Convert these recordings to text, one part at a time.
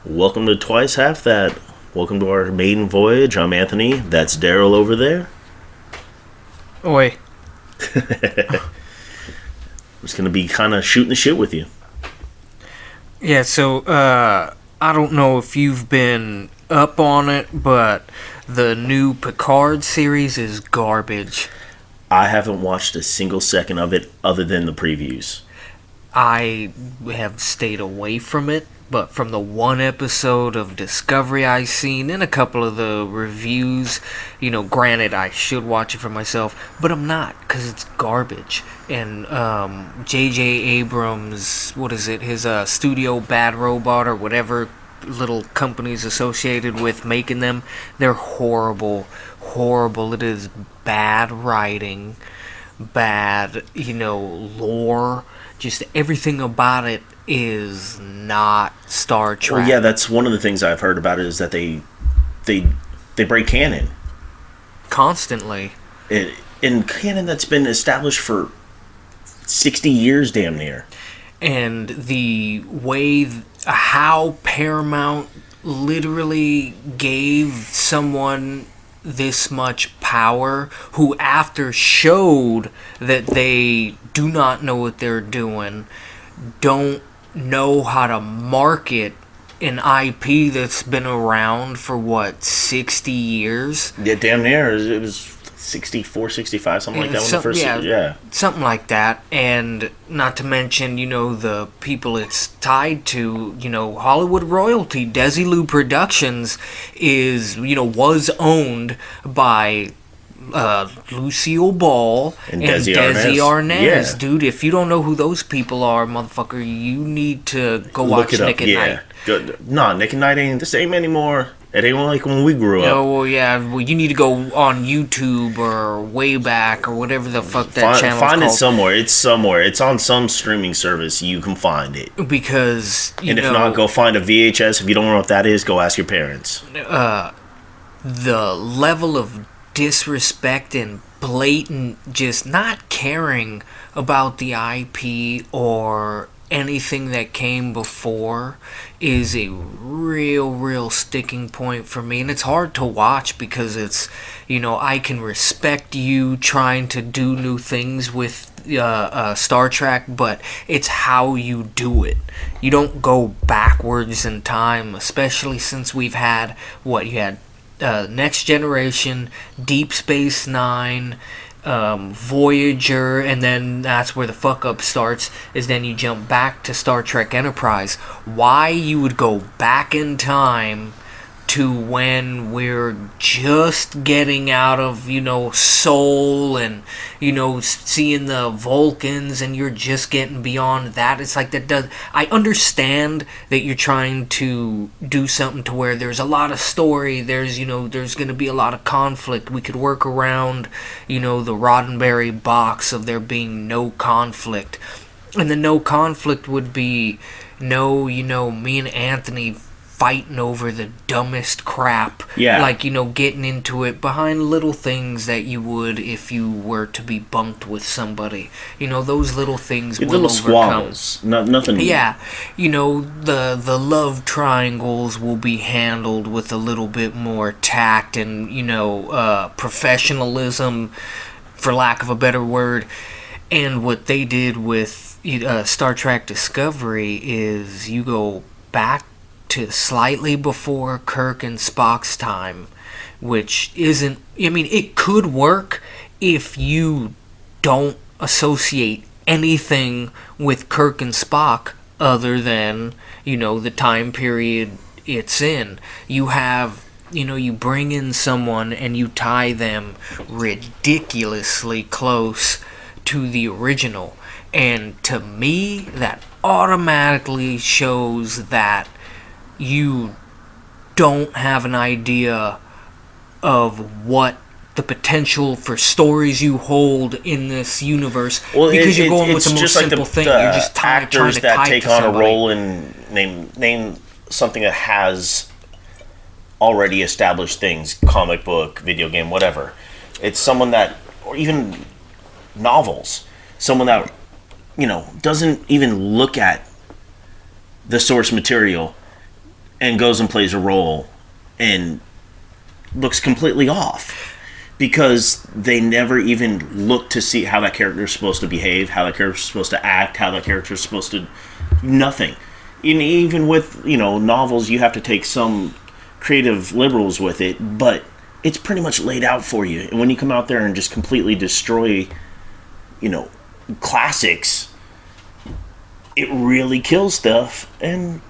Welcome to Twice Half That. Welcome to our maiden voyage. I'm Anthony. That's Daryl over there. Oi. Just gonna be kind of shooting the shit with you. Yeah, so, I don't know if you've been up on it, but the new Picard series is garbage. I haven't watched a single second of it other than the previews. I have stayed away from it, but from the one episode of Discovery I've seen and a couple of the reviews, granted I should watch it for myself, but I'm not, because it's garbage. And J.J. Abrams, his studio Bad Robot or whatever little companies associated with making them, they're horrible. It is bad writing, bad, lore. Just everything about it is not Star Trek. Well, yeah, that's one of the things I've heard about it is that they break canon Constantly. in canon that's been established for 60 years, damn near. And the way how Paramount literally gave someone this much power, who after showed that they do not know what they're doing, don't know how to market an IP that's been around for 60 years? Yeah, damn near. It was 64, 65, something like that when the first... Yeah. Something like that. And not to mention, the people it's tied to, Hollywood royalty. Desilu Productions was owned by Lucille Ball and Desi Arnaz. Yeah. Dude, if you don't know who those people are, motherfucker, you need to go watch Nick at Night. Good. No, Nick at Night ain't the same anymore. It ain't like when we grew up. Oh, well, yeah. Well, you need to go on YouTube or Wayback or whatever the fuck that channel is called. Find it somewhere. It's somewhere. It's on some streaming service. You can find it. Because, if not, go find a VHS. If you don't know what that is, go ask your parents. The level of disrespect and blatant just not caring about the IP or anything that came before is a real sticking point for me. And it's hard to watch because it's, I can respect you trying to do new things with Star Trek, but it's how you do it. You don't go backwards in time, especially since we've had Next Generation, Deep Space Nine, Voyager, and then that's where the fuck up starts, is then you jump back to Star Trek Enterprise. Why you would go back in time to when we're just getting out of, Soul and, seeing the Vulcans, and you're just getting beyond that. It's like that does... I understand that you're trying to do something to where there's a lot of story, there's going to be a lot of conflict. We could work around, the Roddenberry box of there being no conflict. And the no conflict would be me and Anthony fighting over the dumbest crap. Yeah. Like, getting into it behind little things that you would if you were to be bunked with somebody. Those little things will little overcome. Squabbles. Nothing. Yeah. The love triangles will be handled with a little bit more tact and, professionalism, for lack of a better word. And what they did with Star Trek Discovery is you go back to slightly before Kirk and Spock's time, which isn't... it could work if you don't associate anything with Kirk and Spock other than, the time period it's in. You have... you bring in someone and you tie them ridiculously close to the original. And to me, that automatically shows that you don't have an idea of what the potential for stories you hold in this universe, because you're going with the most simple thing. You're just trying to that take on a role and name something that has already established things, comic book, video game, whatever. It's someone that, or even novels, someone that doesn't even look at the source material and goes and plays a role and looks completely off because they never even look to see how that character is supposed to behave, how that character is supposed to act, how that character is supposed to... Nothing. And even with, novels, you have to take some creative liberals with it, but it's pretty much laid out for you. And when you come out there and just completely destroy, classics, it really kills stuff, and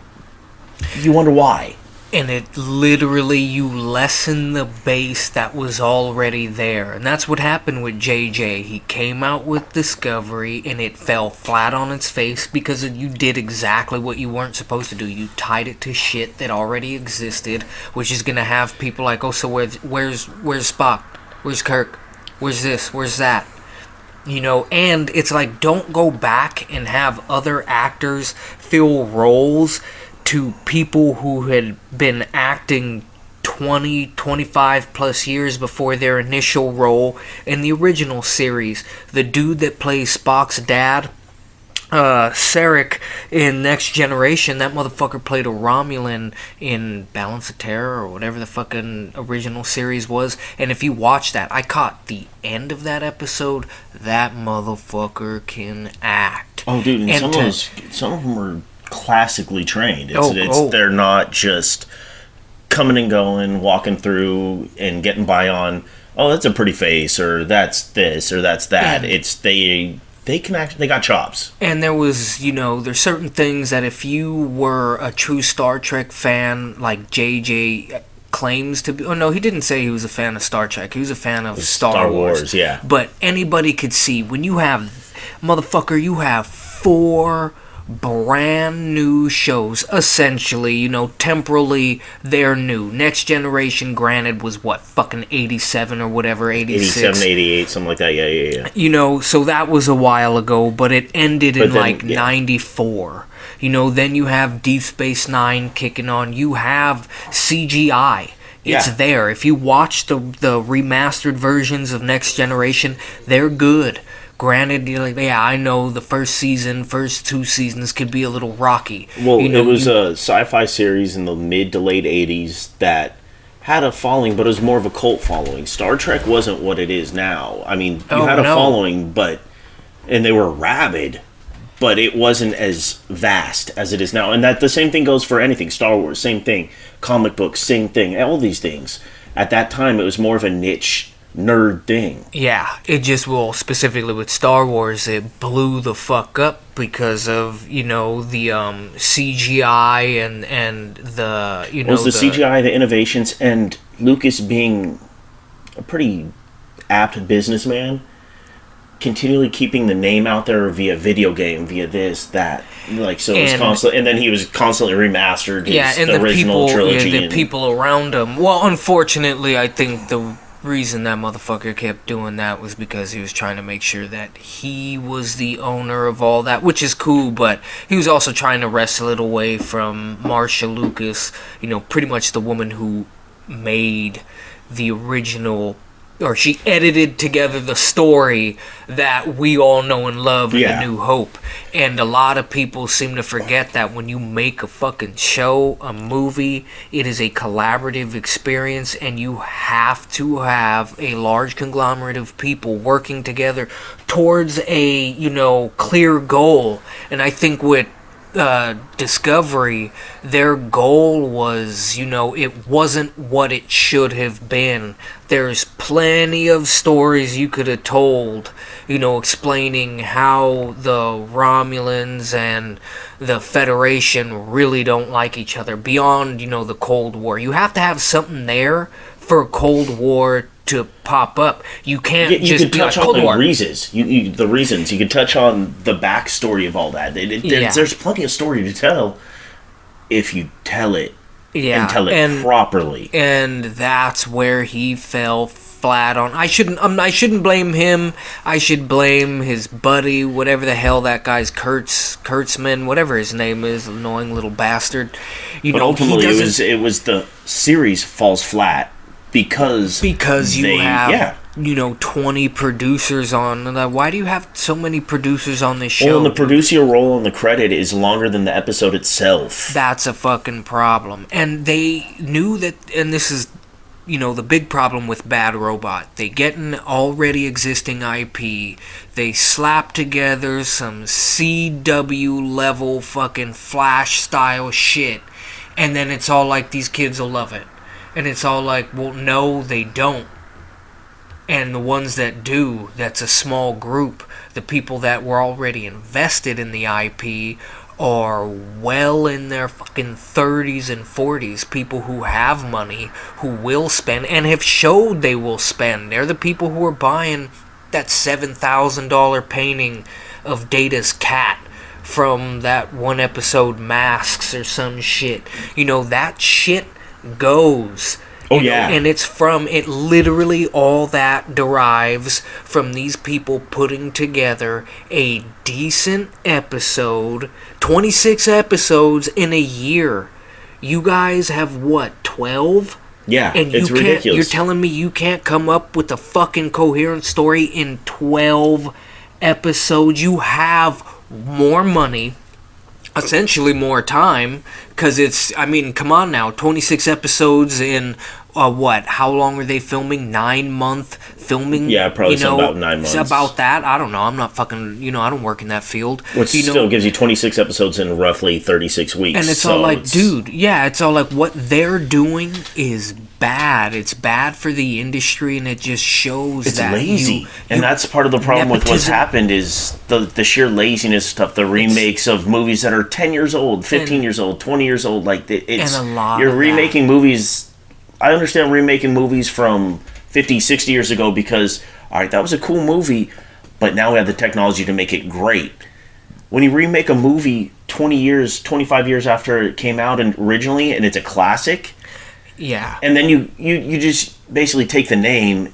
you wonder why. And it literally, you lessen the base that was already there. And that's what happened with JJ. He came out with Discovery, and it fell flat on its face because you did exactly what you weren't supposed to do. You tied it to shit that already existed, which is going to have people like, oh, so where's Spock? Where's Kirk? Where's this? Where's that? And it's like, don't go back and have other actors fill roles to people who had been acting 20, 25 plus years before their initial role in the original series. The dude that plays Spock's dad, Sarek, in Next Generation, that motherfucker played a Romulan in Balance of Terror or whatever the fucking original series was. And if you watch that, I caught the end of that episode. That motherfucker can act. Oh, dude, and some of them are classically trained. They're not just coming and going, walking through and getting by on, oh, that's a pretty face, or that's this, or that's that. They can act. They got chops. And there was, there's certain things that if you were a true Star Trek fan, like JJ claims to be. Oh no, he didn't say he was a fan of Star Trek. He was a fan of Star Wars. Yeah. But anybody could see when you have, motherfucker, you have 4 brand new shows, essentially, temporally they're new. Next Generation, granted, was what, fucking 87 or whatever, 86? 87, 88, something like that, yeah. So that was a while ago, but it ended in 94. Then you have Deep Space Nine kicking on. You have CGI. It's there. If you watch the remastered versions of Next Generation, they're good. Granted, you're like, yeah, I know the first 2 seasons could be a little rocky. Well, it was a sci-fi series in the mid to late 80s that had a following, but it was more of a cult following. Star Trek wasn't what it is now. I mean, you had a following, and they were rabid, but it wasn't as vast as it is now. And that the same thing goes for anything. Star Wars, same thing. Comic books, same thing. All these things. At that time, it was more of a niche nerd thing. Yeah, it just specifically with Star Wars, it blew the fuck up because of, the CGI and the, It was the CGI, the innovations, and Lucas being a pretty apt businessman, continually keeping the name out there via video game, via this, that. So it was constantly, and then he was constantly remastered the original trilogy. Yeah, the people around him. Well, unfortunately, I think the reason that motherfucker kept doing that was because he was trying to make sure that he was the owner of all that, which is cool, but he was also trying to wrestle it away from Marcia Lucas, pretty much the woman who made the original, or she edited together the story that we all know and love in A New Hope. And a lot of people seem to forget that when you make a fucking show, a movie, it is a collaborative experience, and you have to have a large conglomerate of people working together towards a, clear goal. And I think with Discovery, their goal was, it wasn't what it should have been. There's plenty of stories you could have told, explaining how the Romulans and the Federation really don't like each other beyond, the Cold War. You have to have something there for Cold War to pop up. You can't you just could touch on the reasons. The reasons. You could touch on the backstory of all that. There's plenty of story to tell if you tell it and tell it properly. And that's where he fell flat on. I shouldn't blame him. I should blame his buddy, whatever the hell that guy's Kurtzman, whatever his name is, annoying little bastard. But ultimately, it was the series falls flat. Because you have 20 producers on. Why do you have so many producers on this show? Well, and the producer role on the credit is longer than the episode itself. That's a fucking problem. And they knew that, and this is, the big problem with Bad Robot. They get an already existing IP, they slap together some CW level fucking Flash style shit, and then it's all like, these kids will love it. And it's all like, well, no, they don't. And the ones that do, that's a small group. The people that were already invested in the IP are well in their fucking 30s and 40s. People who have money, who will spend, and have showed they will spend. They're the people who are buying that $7,000 painting of Data's cat from that one episode Masks or some shit. That shit goes. Oh, yeah. And it literally all that derives from these people putting together a decent episode, 26 episodes in a year. You guys have what, 12? Yeah, and it's ridiculous. You're telling me you can't come up with a fucking coherent story in 12 episodes? You have more money, essentially more time, because come on now, 26 episodes in, what, how long were they filming? 9-month filming? Yeah, probably about 9 months. About that? I don't know, I'm not fucking, I don't work in that field. Which still gives you 26 episodes in roughly 36 weeks. And it's all like, dude, yeah, it's all like, what they're doing is bad. It's bad for the industry, and it just shows it's that lazy. And that's part of the problem with what's happened is the sheer laziness stuff, the remakes of movies that are 10 years old, 15 years old, 20 years old. Like, it's, and a lot you're of remaking movies. I understand remaking movies from 50, 60 years ago because, all right, that was a cool movie, but now we have the technology to make it great. When you remake a movie 20 years, 25 years after it came out originally, and it's a classic, yeah, and then you just basically take the name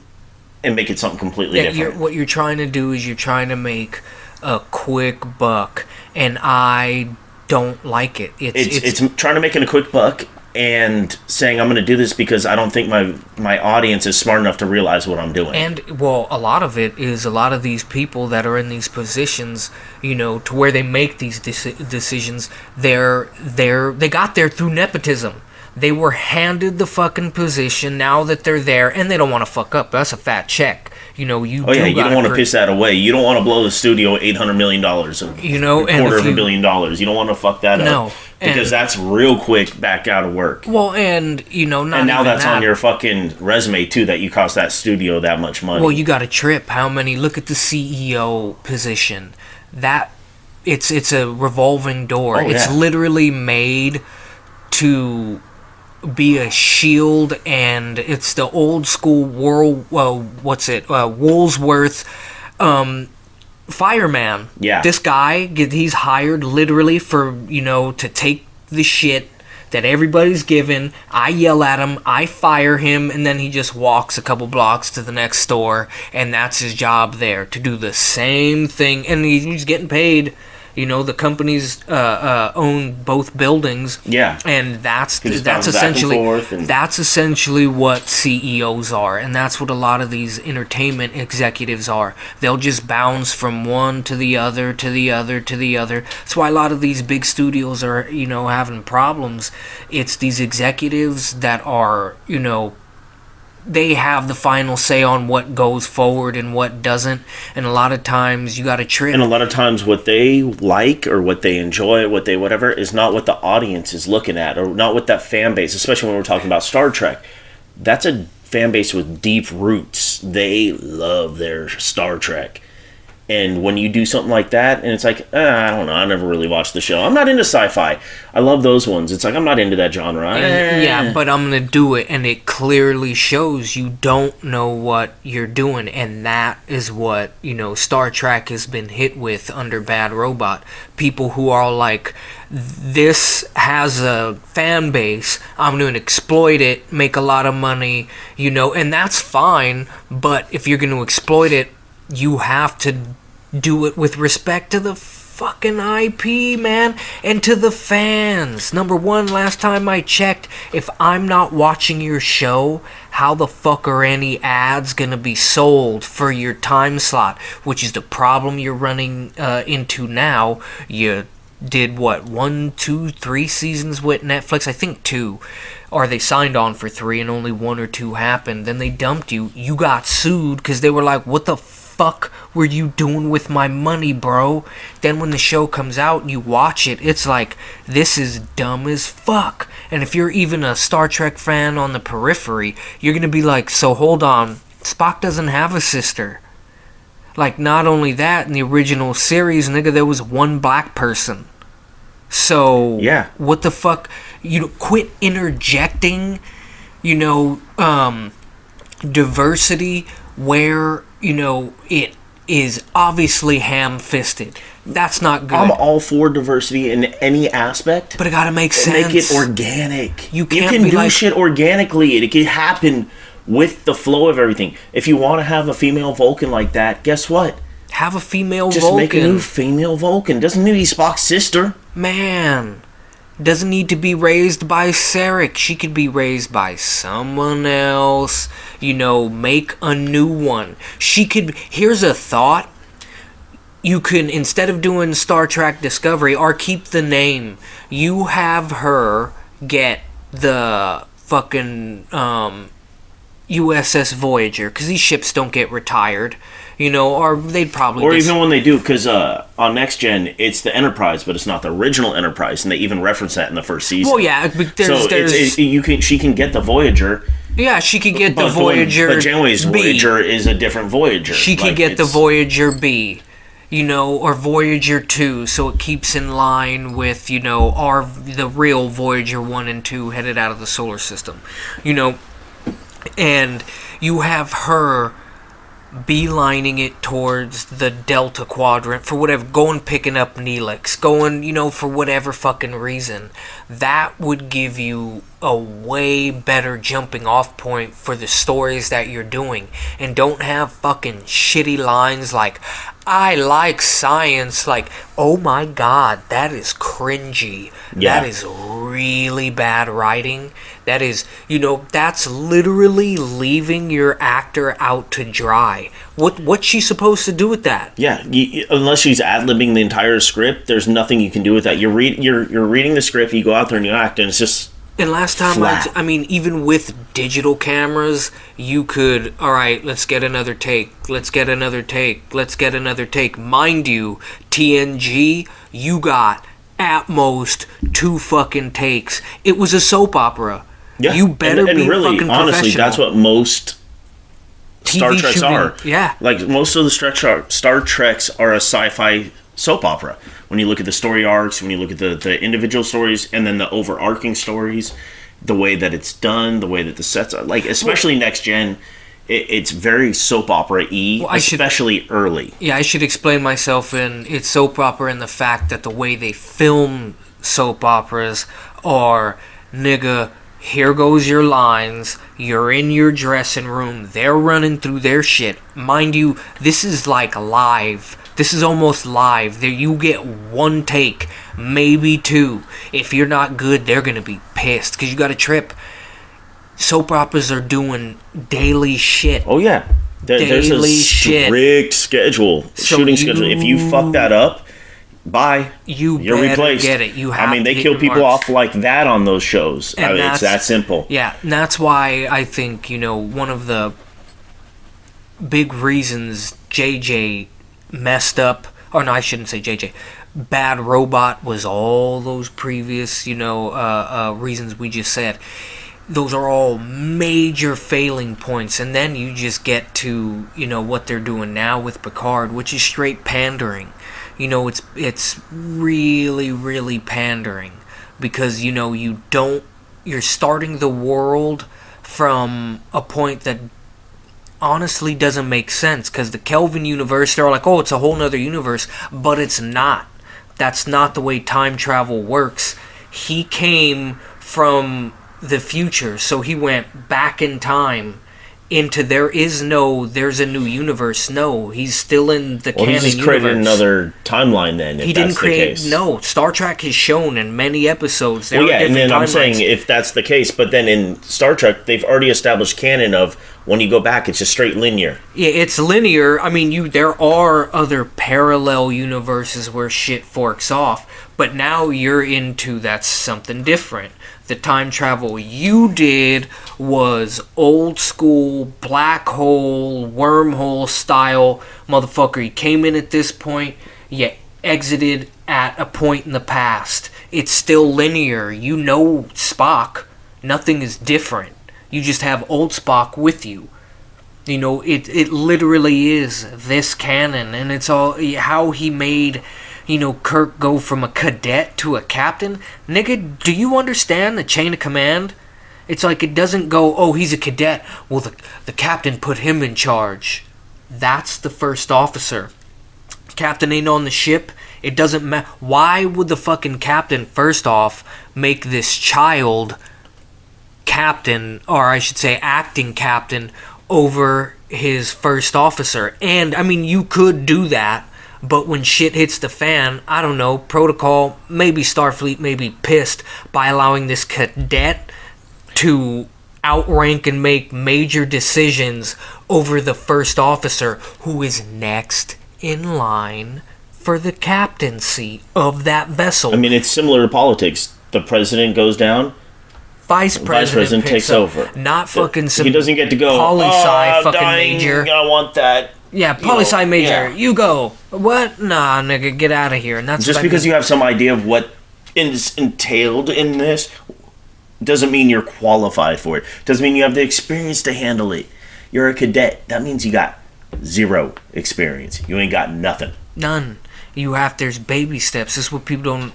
and make it something completely different. What you're trying to do is you're trying to make a quick buck, and I don't like it. It's trying to make it a quick buck and saying I'm going to do this because I don't think my audience is smart enough to realize what I'm doing. And, well, a lot of it is a lot of these people that are in these positions, to where they make these decisions, they got there through nepotism. They were handed the fucking position now that they're there, and they don't want to fuck up. That's a fat check. You don't want to piss that away. You don't want to blow the studio $800 million, $250 million. You don't want to fuck that up. Because that's real quick back out of work. Well, and, not and now that's on your fucking resume, too, that you cost that studio that much money. Well, you got a trip. Look at the CEO position. It's a revolving door. Oh, yeah. It's literally made to be a shield, and it's the old school Woolsworth fireman. Yeah. This guy, he's hired literally for, to take the shit that everybody's given. I yell at him, I fire him, and then he just walks a couple blocks to the next store, and that's his job there, to do the same thing, and he's getting paid. The companies own both buildings. Yeah, and that's essentially what CEOs are, and that's what a lot of these entertainment executives are. They'll just bounce from one to the other to the other to the other. That's why a lot of these big studios are having problems. It's these executives that are they have the final say on what goes forward and what doesn't, and a lot of times you got to trip. And a lot of times what they like or what they enjoy, what they whatever, is not what the audience is looking at, or not what that fan base, especially when we're talking about Star Trek. That's a fan base with deep roots. They love their Star Trek. And when you do something like that, and it's like, I don't know, I never really watched the show. I'm not into sci-fi. I love those ones. It's like, I'm not into that genre. Yeah, but I'm going to do it, and it clearly shows you don't know what you're doing, and that is what, Star Trek has been hit with under Bad Robot. People who are like, this has a fan base, I'm going to exploit it, make a lot of money, and that's fine, but if you're going to exploit it, you have to do it with respect to the fucking IP, man. And to the fans, number one, last time I checked, if I'm not watching your show, how the fuck are any ads gonna be sold for your time slot? Which is the problem you're running into now. You did what, 1, 2, 3 seasons with Netflix? I think 2. Or they signed on for 3 and only 1 or 2 happened. Then they dumped you. You got sued because they were like, what the fuck were you doing with my money, bro? Then when the show comes out and you watch it, it's like, this is dumb as fuck. And if you're even a Star Trek fan on the periphery, you're gonna be like, so hold on, Spock doesn't have a sister. Like, not only that, in the original series, nigga, there was one black person. So, yeah, what the fuck? You know, quit interjecting, diversity where, it is obviously ham-fisted. That's not good. I'm all for diversity in any aspect. But it gotta make sense. Make it organic. You can do shit organically. It can happen with the flow of everything. If you want to have a female Vulcan like that, guess what? Have a female Just Vulcan. Make a new female Vulcan. Doesn't need to be Spock's sister. Man. Doesn't need to be raised by Sarek. She could be raised by someone else. Make a new one. She could... Here's a thought. You can, instead of doing Star Trek Discovery, or keep the name, you have her get the fucking USS Voyager, because these ships don't get retired, or they'd probably... Or even when they do, because on Next Gen, it's the Enterprise, but it's not the original Enterprise, and they even reference that in the first season. Well, yeah, there's she can get the Voyager. Yeah, she could get the Voyager But Janeway's B. Voyager is a different Voyager. She could get the Voyager B. Or Voyager 2, so it keeps in line with, the real Voyager 1 and 2 headed out of the solar system. And you have her beelining it towards the Delta Quadrant for whatever, going picking up Neelix, going, for whatever fucking reason. That would give you a way better jumping off point for the stories that you're doing. And don't have fucking shitty lines like, I like science, like, oh my god, that is cringy. Yeah. That is really bad writing. That is, that's literally leaving your actor out to dry. What's she supposed to do with that? Yeah, unless she's ad-libbing the entire script, there's nothing you can do with that. You're reading the script, you go out there and you act, and it's just... And last time, even with digital cameras, you could, alright, let's get another take, let's get another take, let's get another take. Mind you, TNG, you got, at most, 2 fucking takes. It was a soap opera. Yeah. You better be really, fucking honestly, professional. that's what most Star Treks are. Yeah. Like, most of the Star Treks are a sci-fi soap opera. When you look at the story arcs, when you look at the individual stories, and then the overarching stories, the way that it's done, the way that the sets are, like, especially Next Gen, it's very soap opera-y, especially early. Yeah, I should explain myself it's soap opera in the fact that the way they film soap operas are, nigga, here goes your lines, you're in your dressing room, they're running through their shit. Mind you, this is like live. This is almost live. There, you get 1 take, maybe 2. If you're not good, they're going to be pissed because you got a trip. Soap operas are doing daily shit. Oh, yeah. There's a strict schedule, shooting schedule. If you fuck that up, bye. You're replaced. Get it. You have they kill people off like that on those shows. It's that simple. Yeah, and that's why I think, one of the big reasons JJ messed up, or no, I shouldn't say JJ. Bad Robot was all those previous, reasons we just said. Those are all major failing points, and then you just get to, what they're doing now with Picard, which is straight pandering. It's really, really pandering because, you're starting the world from a point that honestly doesn't make sense because the Kelvin universe, they're like, oh, it's a whole nother universe, but it's not. That's not the way time travel works. He came from the future, so he went back in time into there's a new universe. No, he's still in the canon universe. He just created another timeline then, if he that's didn't create, the case. No, Star Trek has shown in many episodes there well, yeah, are different and then timelines. I'm saying if that's the case, but then in Star Trek, they've already established canon of when you go back, it's just straight linear. Yeah, it's linear. I mean, there are other parallel universes where shit forks off, but now you're into that's something different. The time travel you did was old school, black hole, wormhole style. Motherfucker, you came in at this point, you exited at a point in the past. It's still linear. You know Spock. Nothing is different. You just have old Spock with you. You know, it literally is this canon, and it's all how he made, you know, Kirk go from a cadet to a captain. Nigga, do you understand the chain of command? It's like it doesn't go, oh, he's a cadet. Well, the captain put him in charge. That's the first officer. Captain ain't on the ship. It doesn't matter. Why would the fucking captain, first off, make this child captain, or I should say acting captain, over his first officer? And, I mean, you could do that, but when shit hits the fan, I don't know, protocol, maybe Starfleet may be pissed by allowing this cadet to outrank and make major decisions over the first officer, who is next in line for the captaincy of that vessel. I mean, it's similar to politics. The president goes down, Vice president takes over. Not fucking some he doesn't get to go, poli-sci fucking dying, major. I want that. Yeah, poli-sci major. Yeah. You go. What? Nah, nigga, get out of here. And that's just because you have some idea of what is entailed in this doesn't mean you're qualified for it. Doesn't mean you have the experience to handle it. You're a cadet. That means you got zero experience. You ain't got nothing. None. There's baby steps. This is what people don't,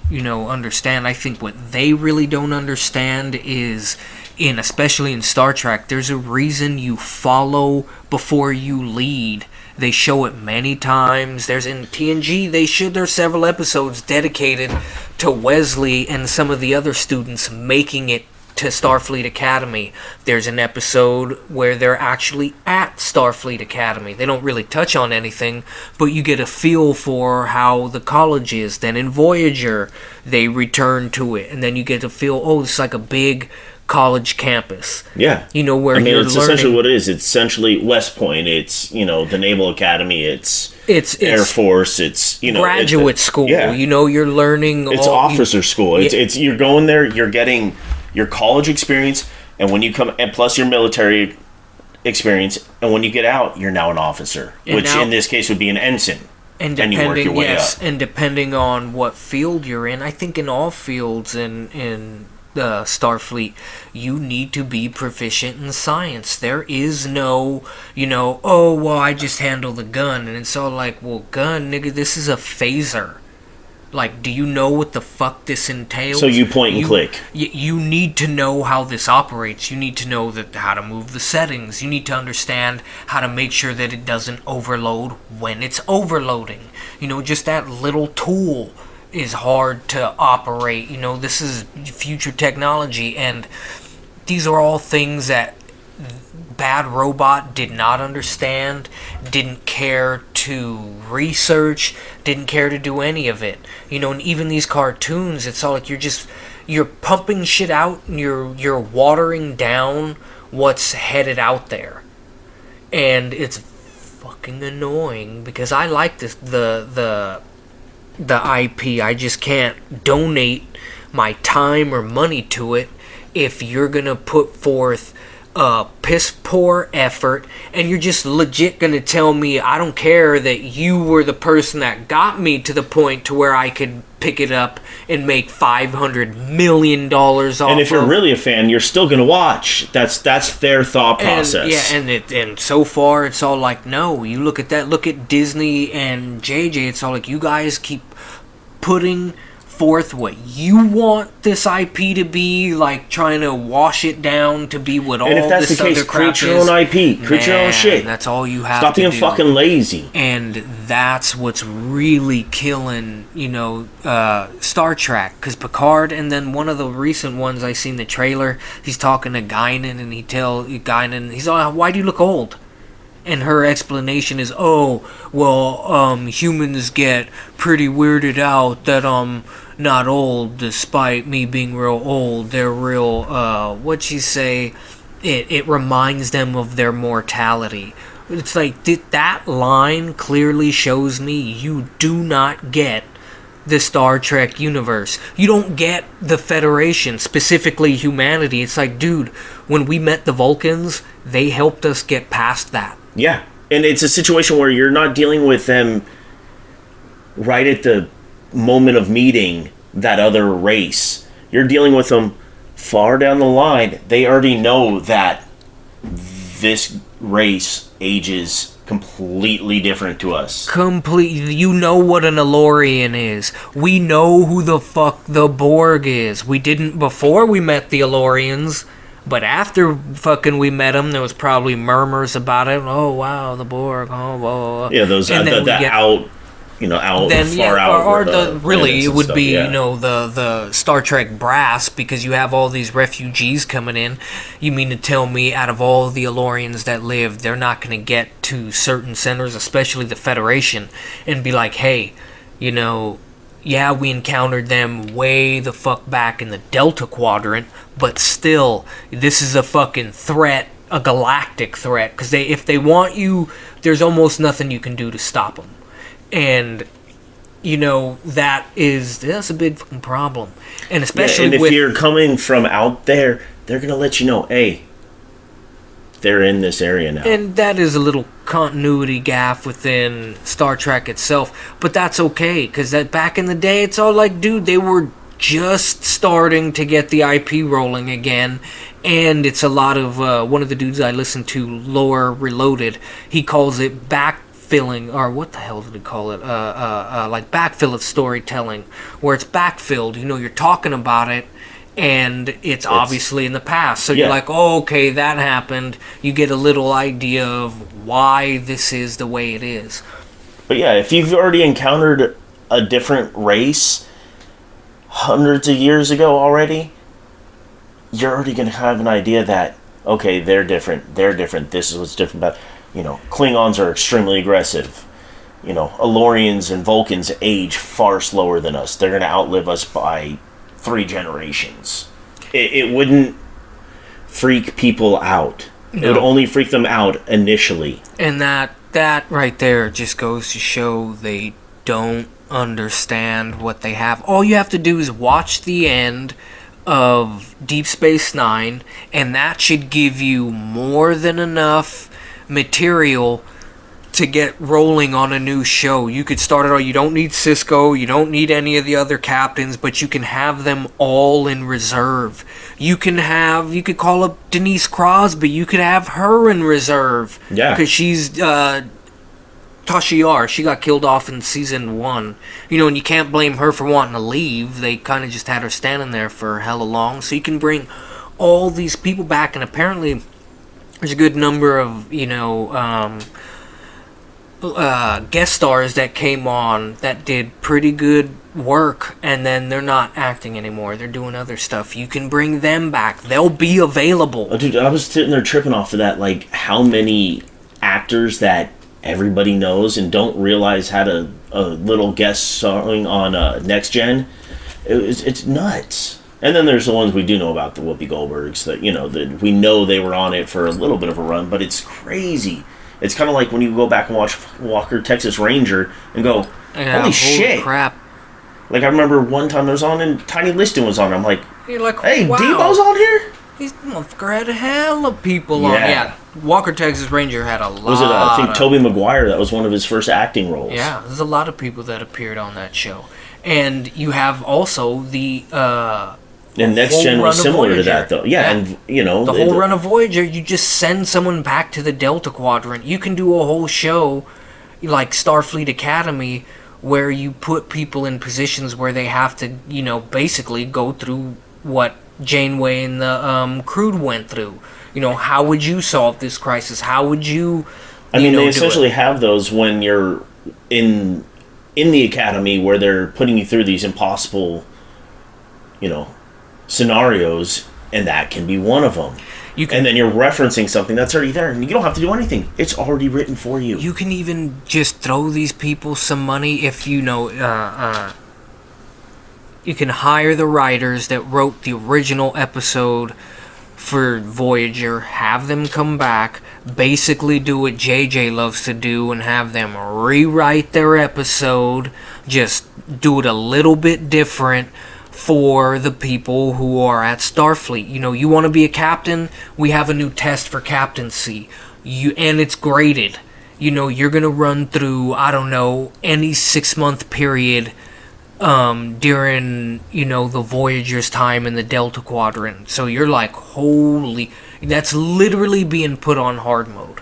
understand. I think what they really don't understand is, especially in Star Trek, there's a reason you follow before you lead. They show it many times. There's in TNG, there's several episodes dedicated to Wesley and some of the other students making it to Starfleet Academy. There's an episode where they're actually at Starfleet Academy. They don't really touch on anything, but you get a feel for how the college is. Then in Voyager, they return to it, and then you get a feel, oh, it's like a big college campus. Yeah. Where you're it's learning. essentially what it is. It's essentially West Point. It's, the Naval Academy. It's Air Force. It's, graduate school. Yeah. You're learning. It's officer school. It's you're going there, you're getting your college experience, and when you come, and plus your military experience, and when you get out, you're now an officer, which in this case would be an ensign. And you work your way up. And depending on what field you're in, I think in all fields in Starfleet, you need to be proficient in science. There is no, oh, well, I just handle the gun. And it's all like, well, gun, nigga, this is a phaser. Like, do you know what the fuck this entails? So you point and click. You need to know how this operates. You need to know how to move the settings. You need to understand how to make sure that it doesn't overload when it's overloading. Just that little tool is hard to operate. This is future technology, and these are all things that Bad Robot did not understand, didn't care to research, didn't care to do any of it. And even these cartoons, it's all like you're pumping shit out and you're watering down what's headed out there. And it's fucking annoying because I like this the IP. I just can't donate my time or money to it if you're gonna put forth a piss poor effort and you're just legit gonna tell me I don't care that you were the person that got me to the point to where I could pick it up and make $500 million off. And if you're really a fan, you're still gonna watch. That's their thought process. And so far it's all like, no, you look at Disney and JJ, it's all like, you guys keep putting forth what you want this IP to be, like trying to wash it down to be what all this other crap is. And if that's the case, create your own IP, create your own shit. That's all you have Stop to do. being fucking lazy. And that's what's really killing, Star Trek. Because Picard, and then one of the recent ones I seen the trailer, he's talking to Guinan, and he's like, why do you look old? And her explanation is, humans get pretty weirded out that I'm not old, despite me being real old. They're real, what'd she say? It reminds them of their mortality. It's like, that line clearly shows me you do not get the Star Trek universe. You don't get the Federation, specifically humanity. It's like, dude, when we met the Vulcans, they helped us get past that. Yeah, and it's a situation where you're not dealing with them right at the moment of meeting that other race. You're dealing with them far down the line. They already know that this race ages completely different to us. You know what an Elorian is. We know who the fuck the Borg is. We didn't before we met the Elorians. But after fucking we met him, there was probably murmurs about it. Oh wow, the Borg. Oh, whoa. Yeah, those out then, far out. Or the really, it would stuff, be yeah. The Star Trek brass, because you have all these refugees coming in. You mean to tell me, out of all the Elorians that live, they're not going to get to certain centers, especially the Federation, and be like, hey, yeah, we encountered them way the fuck back in the Delta Quadrant, but still, this is a fucking threat, a galactic threat, because if they want you, there's almost nothing you can do to stop them. And, that's a big fucking problem. And especially if you're coming from out there, they're going to let you know, hey, they're in this area now. And that is a little continuity gaffe within Star Trek itself, but that's okay, because back in the day, it's all like, dude, they were just starting to get the IP rolling again, and it's a lot of, one of the dudes I listen to, Lore Reloaded, he calls it backfilling, or what the hell did he call it, like backfill of storytelling, where it's backfilled, you're talking about it, and it's obviously in the past. So you're like, oh, okay, that happened. You get a little idea of why this is the way it is. But yeah, if you've already encountered a different race hundreds of years ago already, you're already going to have an idea that, okay, they're different. This is what's different about, Klingons are extremely aggressive. Elorians and Vulcans age far slower than us. They're going to outlive us by 3 generations. It wouldn't freak people out. No. It would only freak them out initially. And that right there just goes to show they don't understand what they have. All you have to do is watch the end of Deep Space Nine, and that should give you more than enough material to get rolling on a new show. You could start it all. You don't need Cisco. You don't need any of the other captains, but you can have them all in reserve. You could call up Denise Crosby. You could have her in reserve. Yeah. Because she's Tasha Yar. She got killed off in season 1. And you can't blame her for wanting to leave. They kind of just had her standing there for hella long. So you can bring all these people back, and apparently there's a good number of, guest stars that came on that did pretty good work, and then they're not acting anymore. They're doing other stuff. You can bring them back. They'll be available. Oh, dude, I was sitting there tripping off of that, like how many actors that everybody knows and don't realize had a little guest starring on Next Gen. It's nuts. And then there's the ones we do know about, the Whoopi Goldbergs, that that we know they were on it for a little bit of a run, but it's crazy. It's kind of like when you go back and watch Walker, Texas Ranger, and go, holy shit. Crap. Like, I remember one time it was on, and Tiny Liston was on. I'm like, you're like, hey, wow. Debo's on here? These motherfucker had a hell of people on. Yeah. Walker, Texas Ranger had a lot. Was it, I think, Tobey Maguire? That was one of his first acting roles. Yeah, there's a lot of people that appeared on that show. And you have also the... and Next Gen was similar to that, though. Yeah, and, the whole run of Voyager, you just send someone back to the Delta Quadrant. You can do a whole show, like Starfleet Academy, where you put people in positions where they have to, basically go through what Janeway and the Crude went through. How would you solve this crisis? How would you? They essentially have those when you're in the academy, where they're putting you through these impossible, scenarios, and that can be one of them. And then you're referencing something that's already there, and you don't have to do anything. It's already written for you. You can even just throw these people some money if you can hire the writers that wrote the original episode for Voyager, have them come back, basically do what JJ loves to do and have them rewrite their episode, just do it a little bit different for the people who are at Starfleet. You want to be a captain? We have a new test for captaincy. And it's graded. You're going to run through, I don't know, any 6-month period during, the Voyager's time in the Delta Quadrant. So you're like, holy... That's literally being put on hard mode.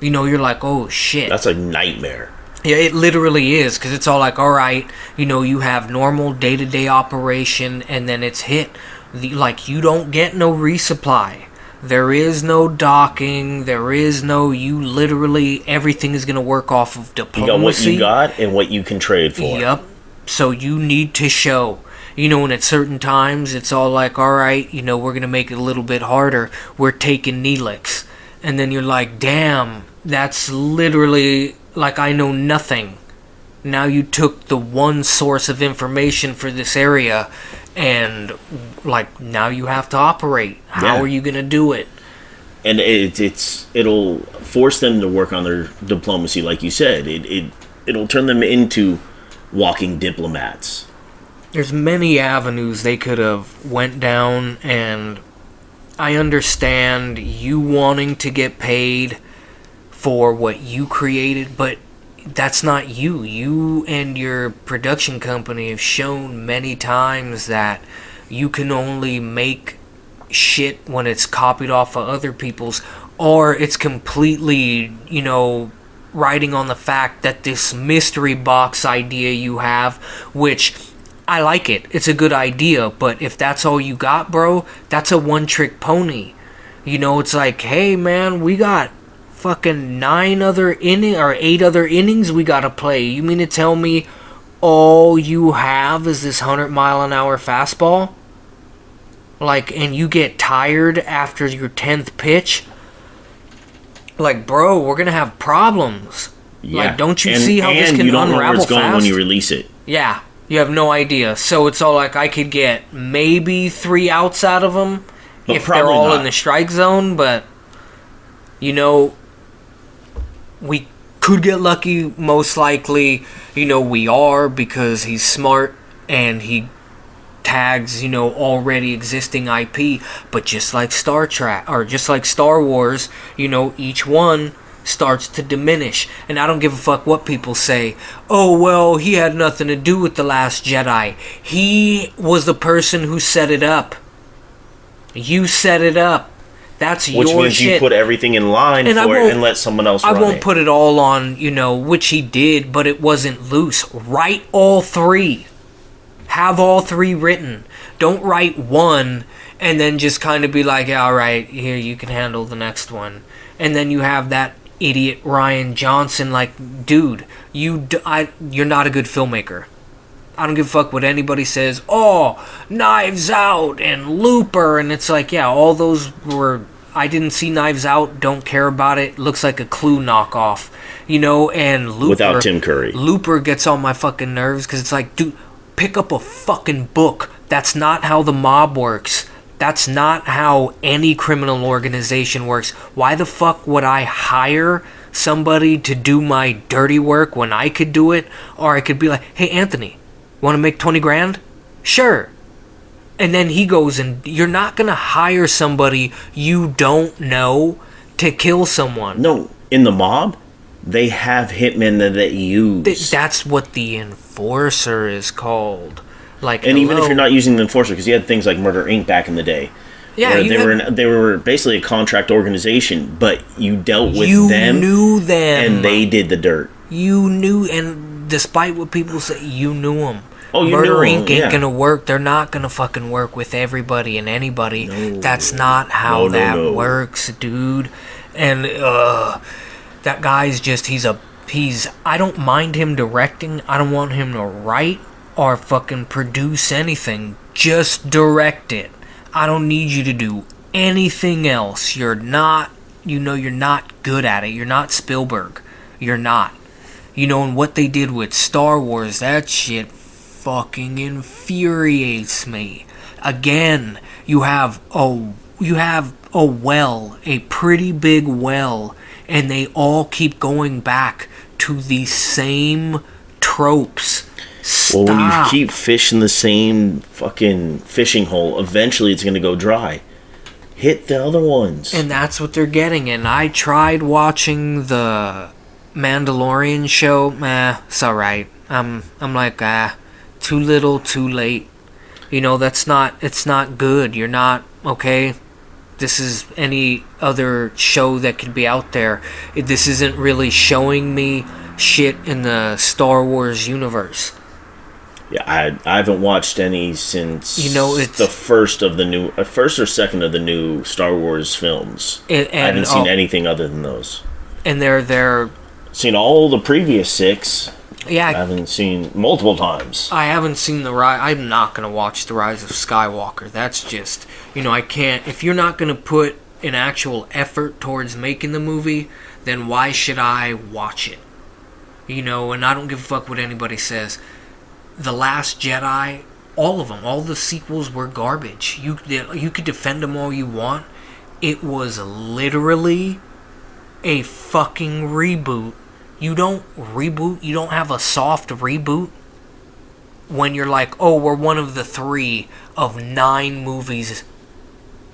You're like, oh, shit. That's a nightmare. Yeah, it literally is, because it's all like, all right, you have normal day-to-day operation, and then it's hit. You don't get no resupply. There is no docking. There is no, literally, everything is going to work off of diplomacy. You got what you got and what you can trade for. Yep. So you need to show. And at certain times, it's all like, all right, we're going to make it a little bit harder. We're taking Neelix. And then you're like, damn, that's literally... I know nothing. Now you took the one source of information for this area, and now you have to operate. How are you gonna do it? And it'll force them to work on their diplomacy, like you said. It'll turn them into walking diplomats. There's many avenues they could have went down, and I understand you wanting to get paid for what you created, but that's not you. You and your production company have shown many times that you can only make shit when it's copied off of other people's, or it's completely, riding on the fact that this mystery box idea you have, which I like it. It's a good idea, but if that's all you got, bro, that's a one-trick pony. It's like, hey, man, we got fucking 8 other innings we gotta play. You mean to tell me all you have is this 100-mile-an-hour fastball? And you get tired after your 10th pitch? Bro, we're gonna have problems. Yeah. Don't you see how this can unravel fast? And you don't know where it's going when you release it. Yeah, you have no idea. So it's all like, I could get maybe 3 outs out of them if they're all in the strike zone, but we could get lucky, most likely. We are, because he's smart and he tags, already existing IP. But just like Star Trek, or just like Star Wars, each one starts to diminish. And I don't give a fuck what people say. Oh, well, he had nothing to do with The Last Jedi. He was the person who set it up. You set it up. That's your shit. Which means you put everything in line for it and let someone else run it. I won't put it all on, which he did, but it wasn't loose. Write all 3. Have all 3 written. Don't write one and then just kind of be like, all right, here, you can handle the next one. And then you have that idiot Ryan Johnson, dude, you're not a good filmmaker. I don't give a fuck what anybody says. Oh, Knives Out and Looper. And it's like, yeah, all those were... I didn't see Knives Out. Don't care about it. Looks like a Clue knockoff. And Looper... Without Tim Curry. Looper gets on my fucking nerves because it's like, dude, pick up a fucking book. That's not how the mob works. That's not how any criminal organization works. Why the fuck would I hire somebody to do my dirty work when I could do it? Or I could be like, hey, Anthony... Want to make 20 grand? Sure. And then he goes, and you're not going to hire somebody you don't know to kill someone. No, in the mob, they have hitmen that they use. That's what the enforcer is called. And even if you're not using the enforcer, because you had things like Murder Inc. back in the day. Yeah, they were basically a contract organization, but you dealt with them. You knew them. And they did the dirt. You knew, and despite what people say, you knew him. Oh, you Murder knew him, Inc. ain't yeah. gonna work. They're not gonna fucking work with everybody and anybody. No. That's not how No, that works, dude. And that guy's just I don't mind him directing. I don't want him to write or fucking produce anything. Just direct it. I don't need you to do anything else. You're not good at it. You're not Spielberg. You're not. And what they did with Star Wars, that shit fucking infuriates me. Again, you have a well, a pretty big well, and they all keep going back to the same tropes. Stop. Well, when you keep fishing the same fucking fishing hole, eventually it's going to go dry. Hit the other ones. And that's what they're getting. And I tried watching the Mandalorian show. It's alright. I'm like, too little, too late. It's not good. You're not, okay? This is any other show that could be out there. This isn't really showing me shit in the Star Wars universe. Yeah, I haven't watched any since it's the first or second of the new Star Wars films. And I haven't seen anything other than those. And they're seen all the previous 6. Yeah, I haven't seen multiple times. I haven't seen the Rise. I'm not gonna watch the Rise of Skywalker. That's just I can't. If you're not gonna put an actual effort towards making the movie, then why should I watch it? And I don't give a fuck what anybody says. The Last Jedi, all of them, all the sequels were garbage. You could defend them all you want. It was literally a fucking reboot. You don't reboot. You don't have a soft reboot when you're like, oh, we're one of the 3 of 9 movies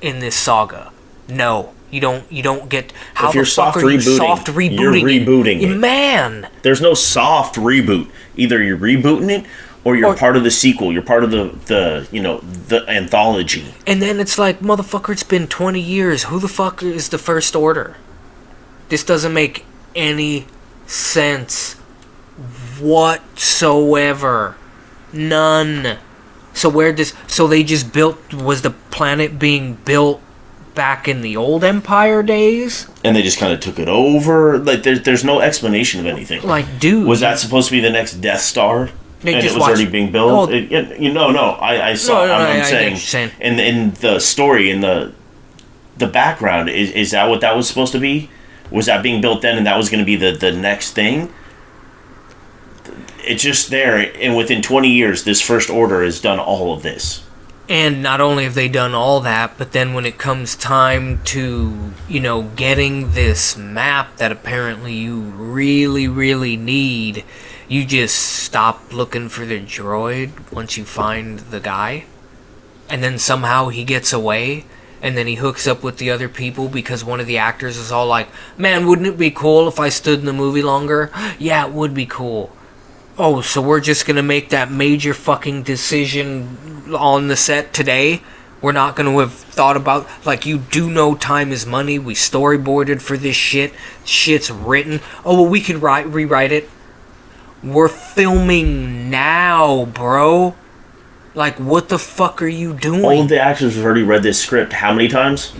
in this saga. No, you don't get. How if you're the fuck soft are you rebooting, soft rebooting? You're rebooting it. Man, there's no soft reboot. Either you're rebooting it, or you're part of the sequel. You're part of the anthology. And then it's like, motherfucker, it's been 20 years. Who the fuck is the First Order? This doesn't make any sense whatsoever. None. So they just was the planet being built back in the old Empire days? And they just kind of took it over? Like, there's no explanation of anything. Like, dude. Was that supposed to be the next Death Star? And it was already being built? I saw. I'm saying, in the story, in the background, is that what that was supposed to be? Was that being built then, and that was going to be the next thing? It's just there, and within 20 years, this First Order has done all of this. And not only have they done all that, but then when it comes time to, getting this map that apparently you really, really need, you just stop looking for the droid once you find the guy. And then somehow he gets away, and then he hooks up with the other people because one of the actors is all like, man, wouldn't it be cool if I stood in the movie longer? Yeah, it would be cool. Oh, so we're just going to make that major fucking decision on the set today? We're not going to have thought about... Like, you do know time is money. We storyboarded for this shit. Shit's written. Oh, well, we could rewrite it. We're filming now, bro. Like, what the fuck are you doing? All of the actors have already read this script how many times?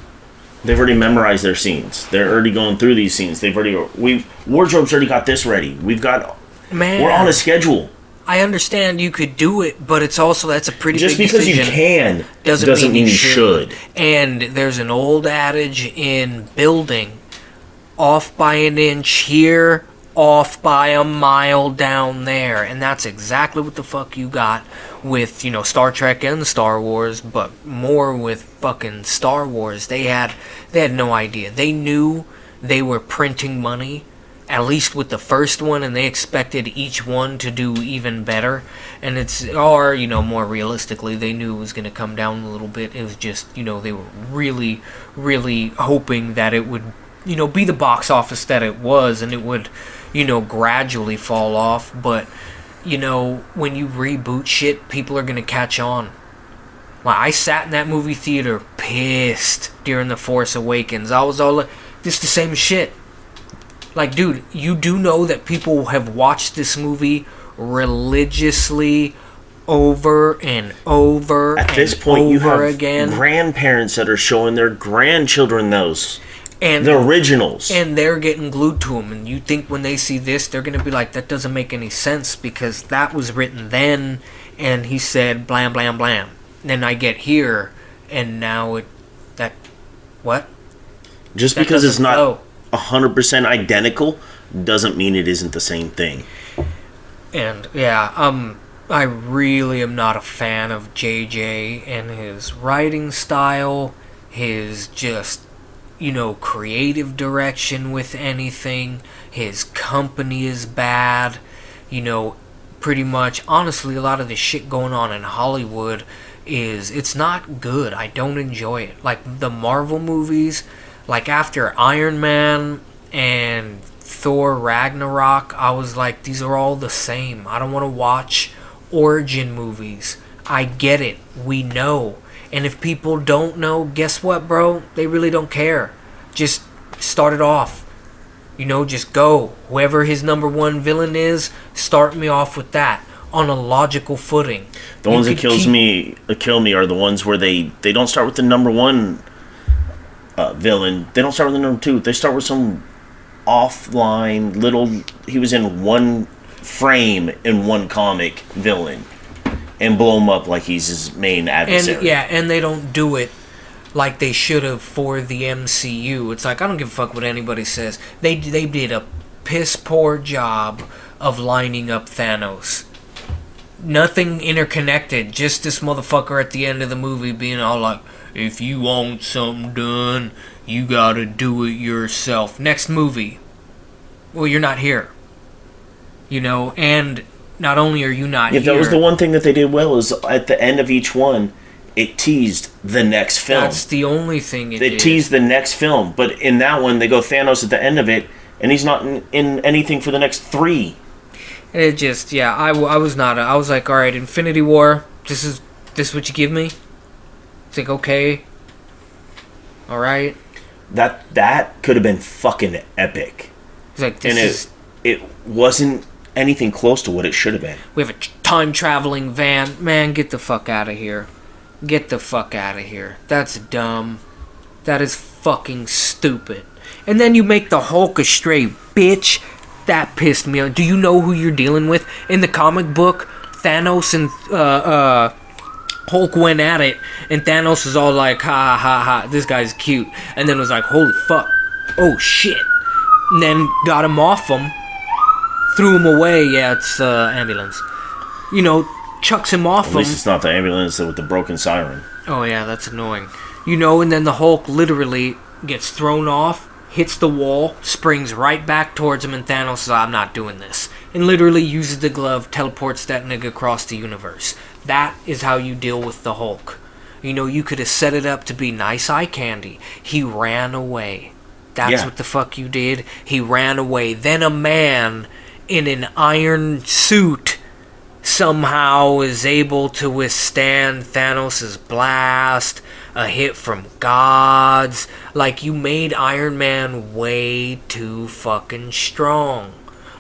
They've already memorized their scenes. They're already going through these scenes. Wardrobe's already got this ready. We're on a schedule. I understand you could do it, but that's a pretty just big decision. Just because you can doesn't mean you should. And there's an old adage in building: off by an inch here, off by a mile down there. And that's exactly what the fuck you got with, Star Trek and Star Wars, but more with fucking Star Wars. They had no idea. They knew they were printing money, at least with the first one, and they expected each one to do even better. And more realistically, they knew it was going to come down a little bit. It was just, they were really, really hoping that it would, be the box office that it was, and it would, gradually fall off. But, when you reboot shit, people are going to catch on. Like, I sat in that movie theater pissed during The Force Awakens. I was all like, this is the same shit. Like, dude, you do know that people have watched this movie religiously over and over At this and point, you have over again. grandparents that are showing their grandchildren those. And the originals. And they're getting glued to them. And you think when they see this, they're going to be like, that doesn't make any sense because that was written then and he said blam, blam, blam. Then I get here and now what? Just that because it's not flow. 100% identical doesn't mean it isn't the same thing. And I really am not a fan of JJ and his writing style, his just, creative direction with anything. His company is bad. Pretty much, honestly, a lot of the shit going on in Hollywood it's not good. I don't enjoy it. Like the Marvel movies, like after Iron Man and Thor Ragnarok, I was like, these are all the same. I don't want to watch origin movies. I get it. We know. And if people don't know, guess what, bro? They really don't care. Just start it off. Just go. Whoever his number one villain is, start me off with that on a logical footing. The ones that kill me are the ones where they don't start with the number one villain. They don't start with the number two. They start with some offline little. He was in one frame in one comic villain, and blow him up like he's his main adversary. And they don't do it like they should have for the MCU. It's like, I don't give a fuck what anybody says. They did a piss poor job of lining up Thanos. Nothing interconnected. Just this motherfucker at the end of the movie being all like, if you want something done, you gotta do it yourself. Next movie. Well, you're not here. And not only are you not here... That was the one thing that they did well, is at the end of each one, it teased the next film. That's the only thing it did. It teased the next film, but in that one, they go Thanos at the end of it, and he's not in anything for the next 3. It just, I was not. I was like, all right, Infinity War. This is what you give me. It's like, okay, all right. That could have been fucking epic. It's like it wasn't anything close to what it should have been. We have a time traveling van. Man, get the fuck out of here. Get the fuck out of here. That's dumb. That is fucking stupid. And then you make the Hulk a straight bitch. That pissed me off. Do you know who you're dealing with? In the comic book, Thanos and Hulk went at it, and Thanos was all like, ha ha ha, this guy's cute. And then was like, holy fuck, oh shit. And then got him off him, threw him away. Yeah, it's ambulance. Chucks him off him. At least it's not the ambulance with the broken siren. Oh yeah, that's annoying. And then the Hulk literally gets thrown off, hits the wall, springs right back towards him, and Thanos says, I'm not doing this. And literally uses the glove, teleports that nigga across the universe. That is how you deal with the Hulk. You could have set it up to be nice eye candy. He ran away. That's what the fuck you did. He ran away. Then a man in an iron suit somehow is able to withstand Thanos' blast, a hit from gods. Like, you made Iron Man way too fucking strong.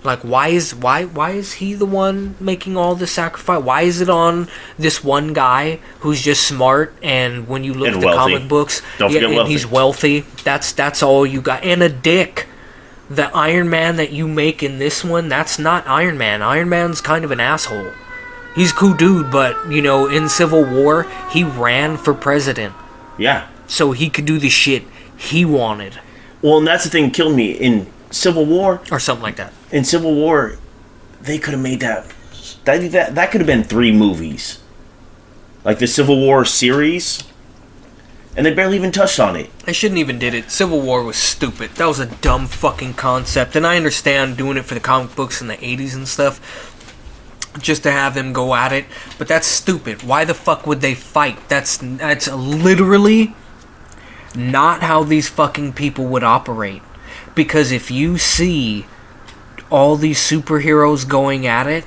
Like, why is he the one making all the sacrifice? Why is it on this one guy who's just smart, and when you look at the comic books, and he's wealthy? That's all you got. And a dick. The Iron Man that you make in this one, that's not Iron Man. Iron Man's kind of an asshole. He's a cool dude, but, in Civil War, he ran for president. Yeah. So he could do the shit he wanted. Well, and that's the thing that killed me. In Civil War... Or something like that. In Civil War, they could have made that could have been 3 movies. Like the Civil War series... And they barely even touched on it. They shouldn't even did it. Civil War was stupid. That was a dumb fucking concept. And I understand doing it for the comic books in the 80s and stuff, just to have them go at it. But that's stupid. Why the fuck would they fight? That's literally not how these fucking people would operate. Because if you see all these superheroes going at it,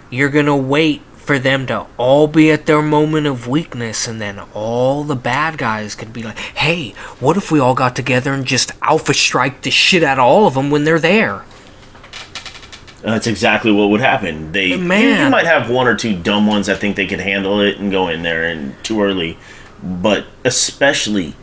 you're gonna wait for them to all be at their moment of weakness, and then all the bad guys could be like, hey, what if we all got together and just alpha strike the shit out of all of them when they're there? That's exactly what would happen. You might have one or two dumb ones that think they can handle it and go in there and too early, but especially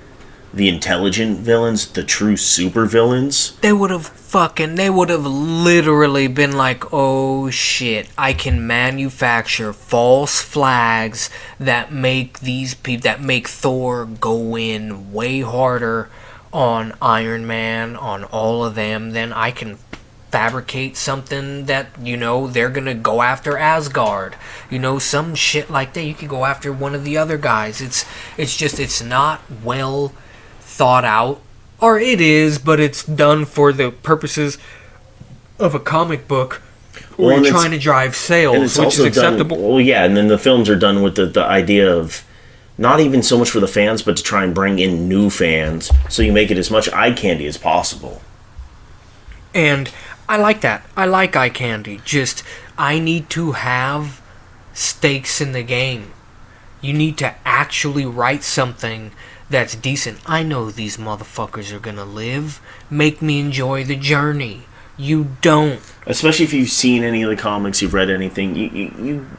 the intelligent villains, the true super villains. They would have literally been like, oh shit, I can manufacture false flags that make that make Thor go in way harder on Iron Man, on all of them, then I can fabricate something that, they're gonna go after Asgard. Some shit like that. You could go after one of the other guys. It's not well thought out. Or it is, but it's done for the purposes of a comic book where you're trying to drive sales, which is acceptable. Well, yeah, and then the films are done with the idea of not even so much for the fans, but to try and bring in new fans, so you make it as much eye candy as possible. And I like that. I like eye candy. Just, I need to have stakes in the game. You need to actually write something that's decent. I know these motherfuckers are gonna live. Make me enjoy the journey. You don't. Especially if you've seen any of the comics, you've read anything,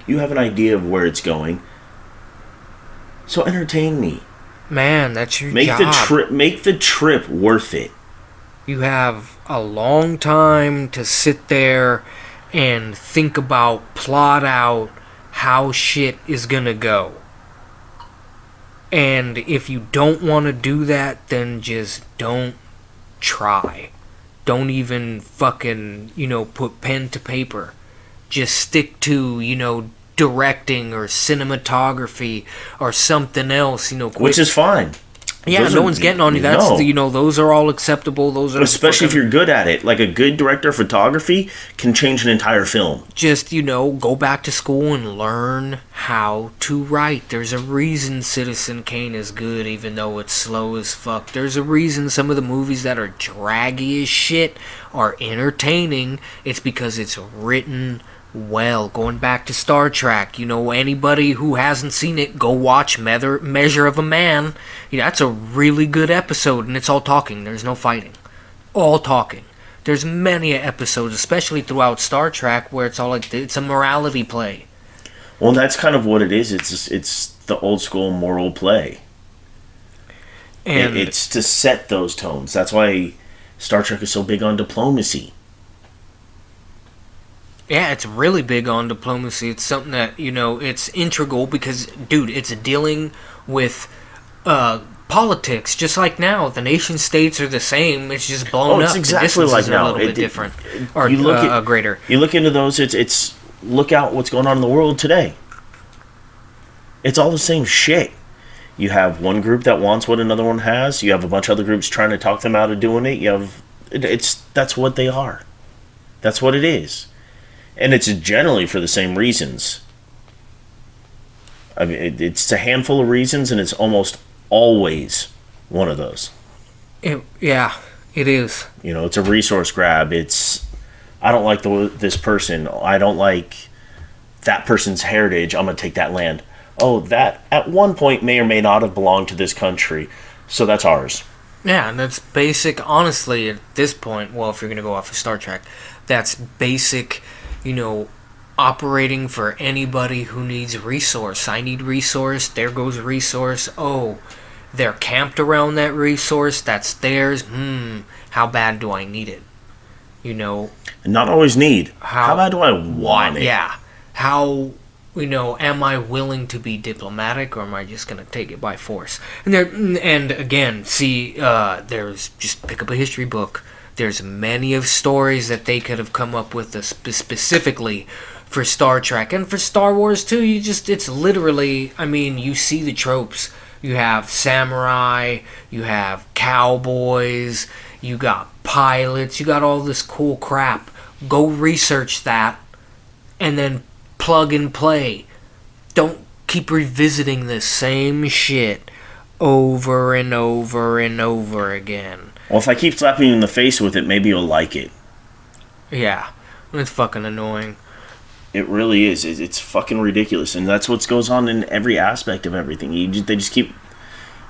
you have an idea of where it's going. So entertain me. Man, that's your job. Make the trip worth it. You have a long time to sit there and think about, plot out how shit is gonna go. And if you don't want to do that, then just don't try. Don't even fucking, put pen to paper. Just stick to, directing or cinematography or something else, Which is fine. Yeah, no one's getting on you. That's those are all acceptable. Those are especially if you're good at it. Like a good director of photography can change an entire film. Just go back to school and learn how to write. There's a reason Citizen Kane is good, even though it's slow as fuck. There's a reason some of the movies that are draggy as shit are entertaining. It's because it's written well. Going back to Star Trek, anybody who hasn't seen it, go watch Measure of a Man. That's a really good episode, and it's all talking. There's no fighting. All talking. There's many episodes, especially throughout Star Trek, where it's all like, it's a morality play. Well, that's kind of what it is. It's the old school moral play. And it's to set those tones. That's why Star Trek is so big on diplomacy. Yeah, it's really big on diplomacy. It's something that, it's integral because, dude, it's dealing with politics. Just like now, the nation states are the same. It's just blown up. It's exactly like now. A little bit different. Or greater. You look into those, it's look out what's going on in the world today. It's all the same shit. You have one group that wants what another one has. You have a bunch of other groups trying to talk them out of doing it. That's what they are. That's what it is. And it's generally for the same reasons. I mean, it's a handful of reasons, and it's almost always one of those. It is. It's a resource grab. I don't like this person. I don't like that person's heritage. I'm going to take that land. Oh, that at one point may or may not have belonged to this country, so that's ours. Yeah, and that's basic, honestly, at this point, well, if you're going to go off of Star Trek, that's basic, operating for anybody who needs resource. I need resource, there goes resource. Oh, they're camped around that resource, that's theirs. How bad do I need it? Not always need. How bad do I want it? Yeah. How, am I willing to be diplomatic, or am I just going to take it by force? And again, see, there's, just pick up a history book. There's many of stories that they could have come up with specifically for Star Trek and for Star Wars too. It's literally, you see the tropes. You have samurai, you have cowboys, you got pilots, you got all this cool crap. Go research that and then plug and play. Don't keep revisiting the same shit over and over and over again. Well, if I keep slapping you in the face with it, maybe you'll like it. Yeah, it's fucking annoying. It really is. It's fucking ridiculous, and that's what goes on in every aspect of everything. They just keep...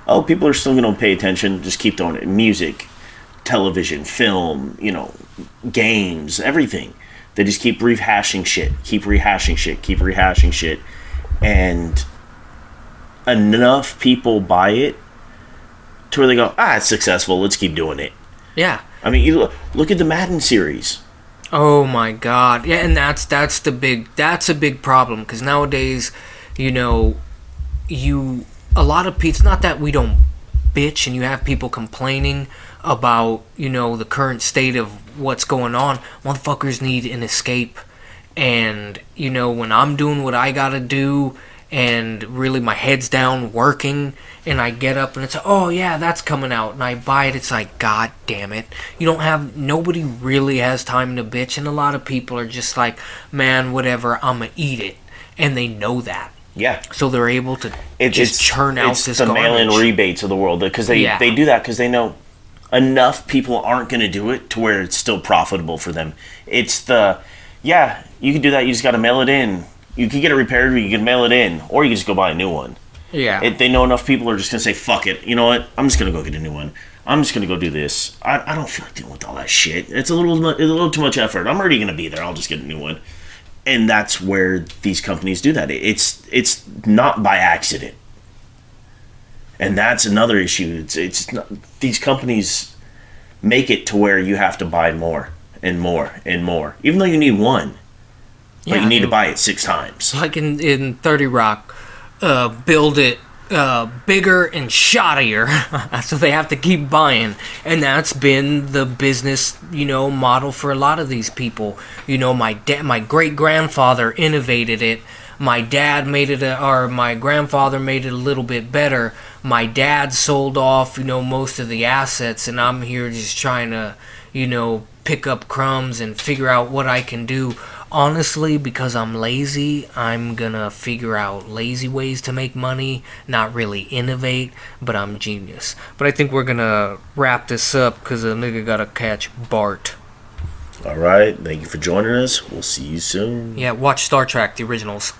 Oh, people are still going to pay attention. Just keep doing it. Music, television, film, games, everything. They just keep rehashing shit, and enough people buy it to where they go, it's successful, let's keep doing it. Yeah. I mean, you look at the Madden series. Oh my God. Yeah, and that's a big problem, because nowadays, a lot of people, it's not that we don't bitch and you have people complaining about, the current state of what's going on. Motherfuckers need an escape. And, when I'm doing what I gotta do and really my head's down working and I get up and it's, oh yeah, that's coming out, and I buy it, it's like, God damn it. Nobody really has time to bitch, and a lot of people are just like, man, whatever, I'm gonna eat it. And they know that. Yeah. So they're able to churn out this It's the mail-in rebates of the world, because they do that because they know enough people aren't going to do it to where it's still profitable for them. It's you can do that, you just got to mail it in. You can get it repaired, or you can mail it in, or you can just go buy a new one. Yeah. They know enough people are just going to say, fuck it, you know what, I'm just going to go get a new one. I'm just going to go do this. I don't feel like dealing with all that shit. It's a little too much effort. I'm already going to be there. I'll just get a new one. And that's where these companies do that. It's not by accident. And that's another issue. It's not, these companies make it to where you have to buy more and more and more, even though you need one. But you need to buy it 6 times. Like in 30 Rock, build it bigger and shottier, so they have to keep buying. And that's been the business, model for a lot of these people. My great grandfather innovated it. My dad made it, or my grandfather made it a little bit better. My dad sold off, most of the assets, and I'm here just trying to, pick up crumbs and figure out what I can do. Honestly, because I'm lazy, I'm gonna figure out lazy ways to make money, not really innovate, but I'm genius. But I think we're gonna wrap this up, because a nigga gotta catch Bart. Alright, thank you for joining us. We'll see you soon. Yeah, watch Star Trek, the originals.